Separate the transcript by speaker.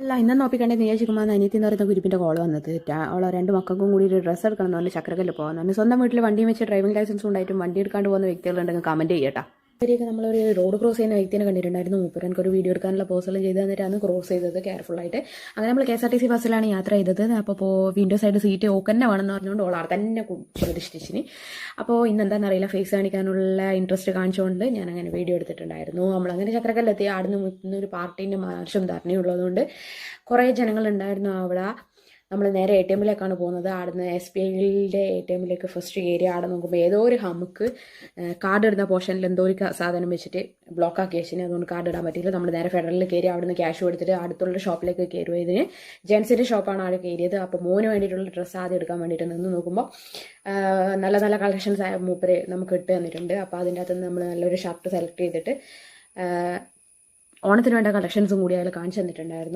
Speaker 1: അല്ല ഇന്ന് നോക്കിക്കണ്ടേ നീയാഴ്ചക്കുമ്പോൾ അനിയത്തി എന്ന് പറയുന്ന കുരിപ്പിൻ്റെ കോൾ വന്നത് അവളെ രണ്ട് മക്കൾക്കും കൂടി ഒരു ഡ്രസ്സ് എടുക്കണം എന്ന് പറഞ്ഞാൽ ചക്രക്കല്ല് പോകാൻ സ്വന്തം വീട്ടിൽ വണ്ടിയും വെച്ച് ഡ്രൈവിംഗ് ലൈസൻസ് ഉണ്ടായിട്ടും വണ്ടി എടുക്കാണ്ട് പോകുന്ന വ്യക്തികളുണ്ടെങ്കിൽ കമൻറ്റ് ചെയ്യട്ടാ. ഇവരെയൊക്കെ നമ്മളൊരു റോഡ് ക്രോസ് ചെയ്യുന്ന വ്യക്തിനെ കണ്ടിട്ടുണ്ടായിരുന്നു. മൂപ്പർ എനിക്കൊരു വീഡിയോ എടുക്കാനുള്ള പോസ്റ്റലും ചെയ്ത് തന്നിട്ടാണ് ക്രോസ് ചെയ്തത് കെയർഫുള്ളായിട്ട്. അങ്ങനെ നമ്മൾ KSRTC ബസ്സിലാണ് യാത്ര ചെയ്തത്. അപ്പോൾ വിൻഡോ സൈഡ് സീറ്റ് ഓക്ക് തന്നെ വേണമെന്ന് പറഞ്ഞുകൊണ്ട് ഓൾ അവിടെ തന്നെ പ്രതിഷ്ഠിച്ചിന്. അപ്പോൾ ഇന്നെന്താണെന്നറിയില്ല ഫേസ് കാണിക്കാനുള്ള ഇൻട്രസ്റ്റ് കാണിച്ചുകൊണ്ട് ഞാൻ അങ്ങനെ വീഡിയോ എടുത്തിട്ടുണ്ടായിരുന്നു. നമ്മളങ്ങനെ ചക്രക്കല്ലെത്തി ആടുന്ന് മുന്നൊരു പാർട്ടീൻ്റെ മാർച്ചും ധർണയുള്ളതുകൊണ്ട് കുറേ ജനങ്ങളുണ്ടായിരുന്നു അവിടെ. നമ്മൾ നേരെ ATMിലേക്കാണ് പോകുന്നത്. ആടുന്ന് SBIയുടെ ATMിലേക്ക് ഫസ്റ്റ് കയറി ആടെ നോക്കുമ്പോൾ ഏതോ ഒരു ഹമുക്ക് കാർഡ് ഇടുന്ന പോർഷനിൽ എന്തോ ഒരു സാധനം വെച്ചിട്ട് ബ്ലോക്ക് ആക്കി വെച്ചിന്. അതുകൊണ്ട് കാർഡ് ഇടാൻ പറ്റിയില്ല. നമ്മൾ നേരെ ഫെഡറലിൽ കയറി അവിടുന്ന് ക്യാഷ് കൊടുത്തിട്ട് അടുത്തുള്ള ഷോപ്പിലേക്ക് കയറുക. ഇതിന് ജെൻസിൻ്റെ ഷോപ്പാണ് ആടെ കയറിയത്. അപ്പോൾ മോന് വേണ്ടിയിട്ടുള്ള ഡ്രസ്സ് ആദ്യം എടുക്കാൻ വേണ്ടിയിട്ട് നിന്ന് നോക്കുമ്പോൾ നല്ല നല്ല കളക്ഷൻസ് മൂപ്പര് നമുക്ക് ഇട്ട് തന്നിട്ടുണ്ട്. അപ്പോൾ അതിൻ്റെ അകത്ത് നമ്മൾ നല്ലൊരു ഷർട്ട് സെലക്ട് ചെയ്തിട്ട് ഓണത്തിന് വേണ്ട കളക്ഷൻസും കൂടി അയാൾ കാണിച്ചു തന്നിട്ടുണ്ടായിരുന്നു.